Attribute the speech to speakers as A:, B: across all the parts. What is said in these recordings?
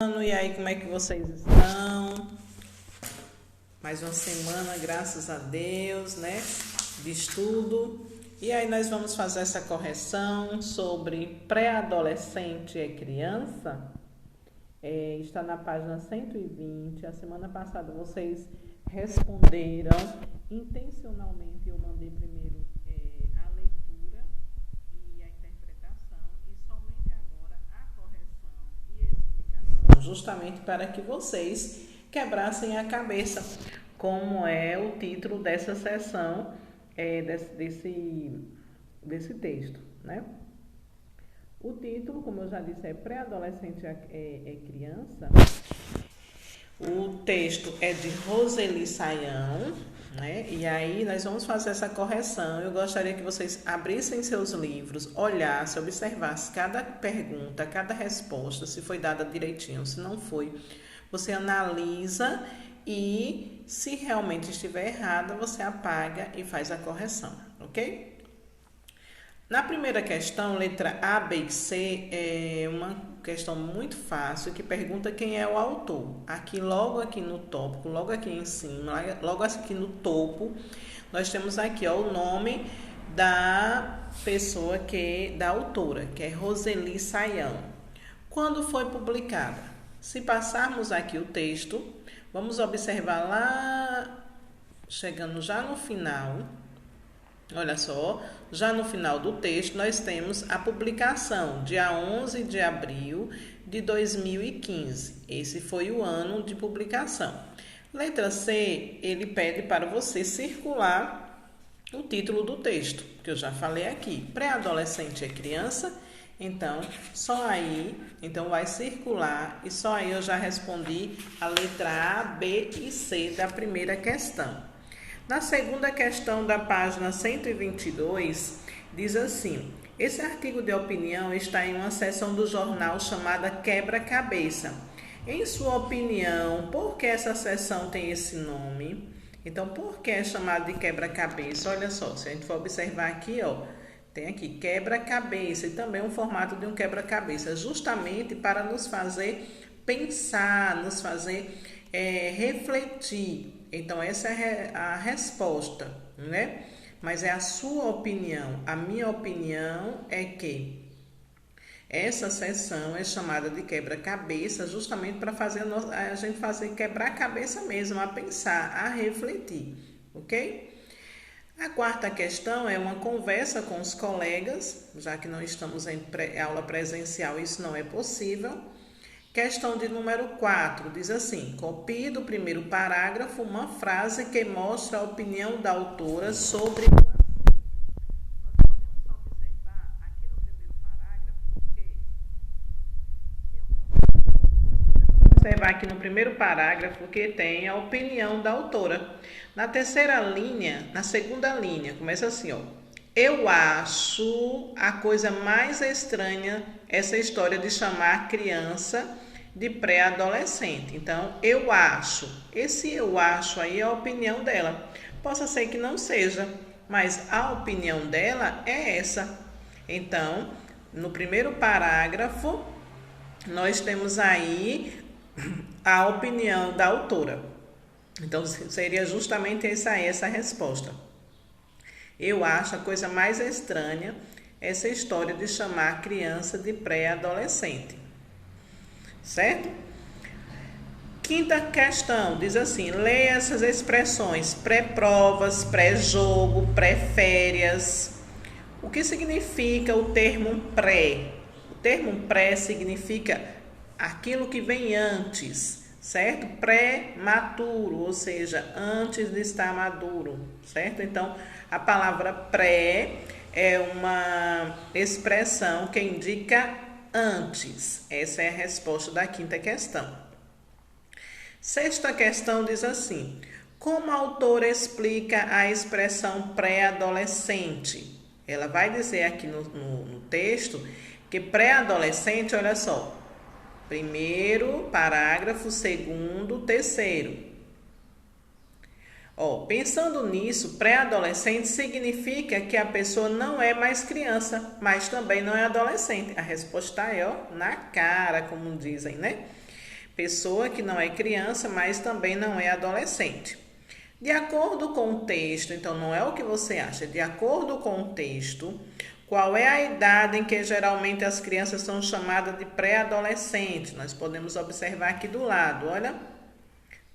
A: E aí, como é que vocês estão? Mais uma semana, graças a Deus, né? De estudo. E aí nós vamos fazer essa correção sobre pré-adolescente e criança. Está na página 120. A semana passada vocês responderam intencionalmente. Eu mandei primeiro a leitura e a interpretação e somente agora a correção e explicação, justamente para que vocês quebrassem a cabeça, como é o título dessa sessão, desse texto, né? O título, como eu já disse, é pré-adolescente é criança. O texto é de Roseli Saião, né? E aí nós vamos fazer essa correção. Eu gostaria que vocês abrissem seus livros, olhassem, observassem cada pergunta, cada resposta, se foi dada direitinho, se não foi. Você analisa e, se realmente estiver errada, você apaga e faz a correção, ok? Na primeira questão, letra A, B e C, é uma questão muito fácil que pergunta quem é o autor. Aqui, logo aqui no tópico, logo aqui em cima, logo aqui no topo, nós temos aqui o nome da pessoa da autora, que é Roseli Saião. Quando foi publicada? Se passarmos aqui o texto, vamos observar lá, chegando já no final. Olha só, já no final do texto nós temos a publicação, dia 11 de abril de 2015. Esse foi o ano de publicação. Letra C, ele pede para você circular o título do texto, que eu já falei aqui. Pré-adolescente é criança, então só aí, então vai circular e só aí eu já respondi a letra A, B e C da primeira questão. Na segunda questão da página 122, diz assim: esse artigo de opinião está em uma seção do jornal chamada Quebra-Cabeça. Em sua opinião, por que essa seção tem esse nome? Então, por que é chamado de quebra-cabeça? Olha só, se a gente for observar aqui, ó, tem aqui quebra-cabeça e também um formato de um quebra-cabeça, justamente para nos fazer pensar, nos fazer refletir. Então, essa é a resposta, né? Mas é a sua opinião. A minha opinião é que essa sessão é chamada de quebra-cabeça justamente para fazer a gente fazer quebrar a cabeça mesmo, a pensar, a refletir, ok? A quarta questão é uma conversa com os colegas, já que não estamos em aula presencial, isso não é possível. Questão de número 4, diz assim: copie do primeiro parágrafo uma frase que mostra a opinião da autora sobre o assunto. Nós podemos observar aqui no primeiro parágrafo que tem a opinião da autora. Na terceira linha, na segunda linha, começa assim, ó. Eu acho a coisa mais estranha essa história de chamar criança de pré-adolescente. Então, eu acho. Esse eu acho aí é a opinião dela. Possa ser que não seja, mas a opinião dela é essa. Então, no primeiro parágrafo, nós temos aí a opinião da autora. Então, seria justamente essa resposta. Eu acho a coisa mais estranha essa história de chamar criança de pré-adolescente. Certo? Quinta questão, diz assim: leia essas expressões: pré-provas, pré-jogo, pré-férias. O que significa o termo pré? O termo pré significa aquilo que vem antes, certo? Pré-maturo, ou seja, antes de estar maduro, certo? Então, a palavra pré é uma expressão que indica antes. Essa é a resposta da quinta questão. Sexta questão diz assim: como a autora explica a expressão pré-adolescente? Ela vai dizer aqui no texto que pré-adolescente, olha só, primeiro parágrafo, segundo, terceiro. Pensando nisso, pré-adolescente significa que a pessoa não é mais criança, mas também não é adolescente. A resposta é na cara, como dizem, né? Pessoa que não é criança, mas também não é adolescente. De acordo com o texto, então não é o que você acha, de acordo com o texto, qual é a idade em que geralmente as crianças são chamadas de pré-adolescentes? Nós podemos observar aqui do lado, olha,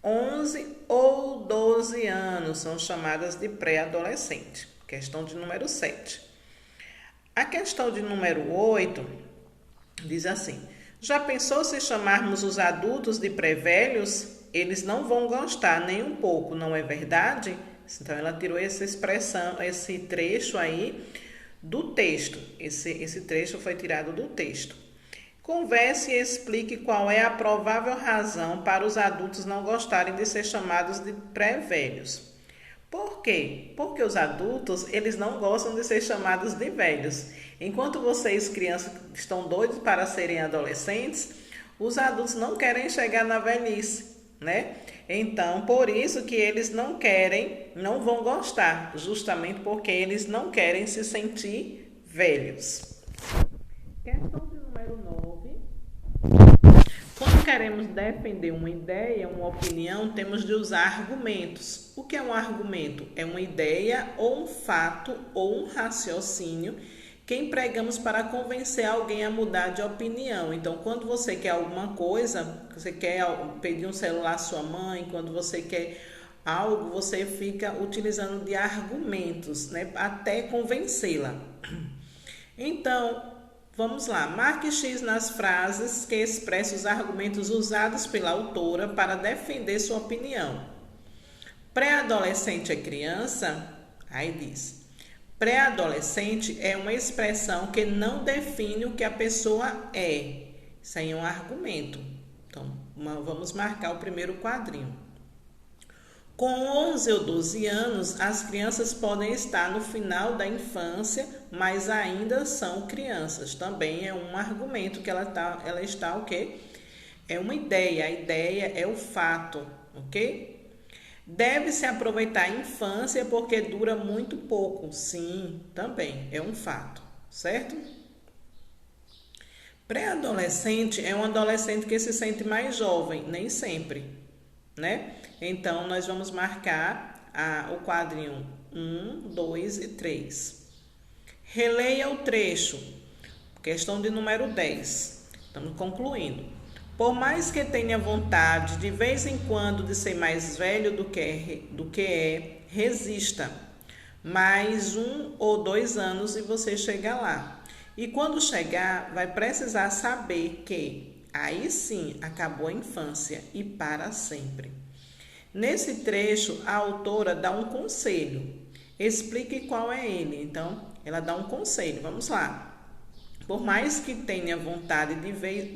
A: 11 ou 12 anos são chamadas de pré-adolescente. Questão de número 7. A questão de número 8 diz assim: já pensou se chamarmos os adultos de pré-velhos? Eles não vão gostar nem um pouco, não é verdade? Então, ela tirou essa expressão, esse trecho aí do texto. Esse trecho foi tirado do texto. Converse e explique qual é a provável razão para os adultos não gostarem de ser chamados de pré-velhos. Por quê? Porque os adultos, eles não gostam de ser chamados de velhos. Enquanto vocês, crianças, estão doidos para serem adolescentes, os adultos não querem chegar na velhice, né? Então, por isso que eles não querem, não vão gostar, justamente porque eles não querem se sentir velhos. Questão de número 9. Quando queremos defender uma ideia, uma opinião, temos de usar argumentos. O que é um argumento? É uma ideia ou um fato ou um raciocínio que empregamos para convencer alguém a mudar de opinião. Então, quando você quer alguma coisa, você quer pedir um celular à sua mãe, quando você quer algo, você fica utilizando de argumentos, né, até convencê-la. Então, vamos lá. Marque X nas frases que expressam os argumentos usados pela autora para defender sua opinião. Pré-adolescente é criança? Aí diz: pré-adolescente é uma expressão que não define o que a pessoa é. Isso aí é um argumento. Então, vamos marcar o primeiro quadrinho. Com 11 ou 12 anos, as crianças podem estar no final da infância, mas ainda são crianças. Também é um argumento que ela está o quê? É uma ideia. A ideia é o fato, ok? Deve-se aproveitar a infância porque dura muito pouco. Sim, também é um fato, certo? Pré-adolescente é um adolescente que se sente mais jovem, nem sempre, né? Então, nós vamos marcar o quadrinho 1, 2 e 3. Releia o trecho. Questão de número 10. Estamos concluindo. Por mais que tenha vontade, de vez em quando, de ser mais velho do que é, resista. Mais 1 ou 2 anos e você chega lá. E quando chegar, vai precisar saber que aí sim acabou a infância e para sempre. Nesse trecho, a autora dá um conselho. Explique qual é ele. Então, ela dá um conselho. Vamos lá. Por mais que tenha vontade, de vez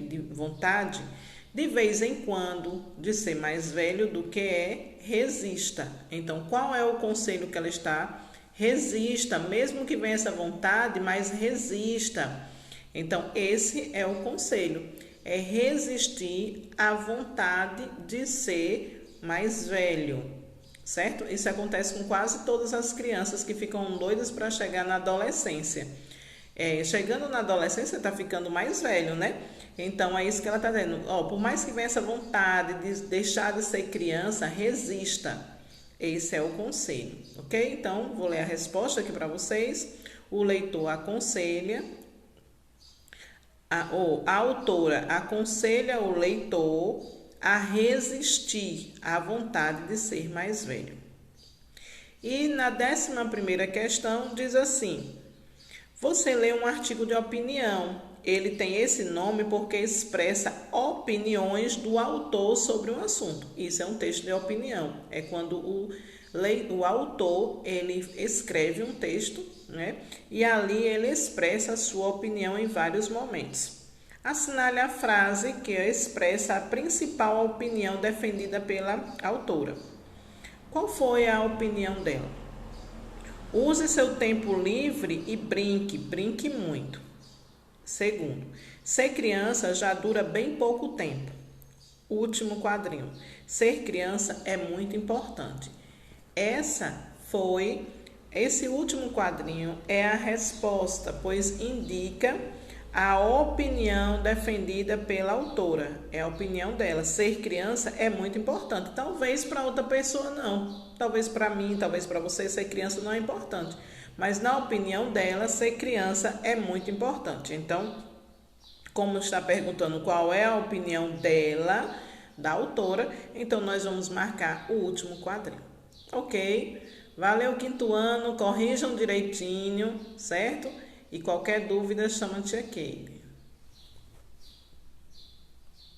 A: em quando, de ser mais velho do que é, resista. Então, qual é o conselho que ela está? Resista, mesmo que venha essa vontade, mas resista. Então, esse é o conselho. É resistir à vontade de ser mais velho, certo? Isso acontece com quase todas as crianças que ficam doidas para chegar na adolescência. Chegando na adolescência, está ficando mais velho, né? Então, é isso que ela está dizendo. Por mais que venha essa vontade de deixar de ser criança, resista. Esse é o conselho, ok? Então, vou ler a resposta aqui para vocês. O leitor aconselha, a autora aconselha o leitor a resistir à vontade de ser mais velho. E na 11ª questão diz assim: você lê um artigo de opinião. Ele tem esse nome porque expressa opiniões do autor sobre um assunto. Isso é um texto de opinião. É quando o autor ele escreve um texto, né? E ali ele expressa a sua opinião em vários momentos. Assinale a frase que expressa a principal opinião defendida pela autora. Qual foi a opinião dela? Use seu tempo livre e brinque muito. Segundo, ser criança já dura bem pouco tempo. Último quadrinho. Ser criança é muito importante. Esse último quadrinho é a resposta, pois indica A opinião defendida pela autora, é a opinião dela. Ser criança é muito importante. Talvez para outra pessoa não. Talvez para mim, talvez para você, ser criança não é importante. Mas na opinião dela, ser criança é muito importante. Então, como está perguntando qual é a opinião dela, da autora, então nós vamos marcar o último quadrinho. Ok? Valeu, quinto ano, corrijam direitinho, certo? E qualquer dúvida, chama a tia Keile.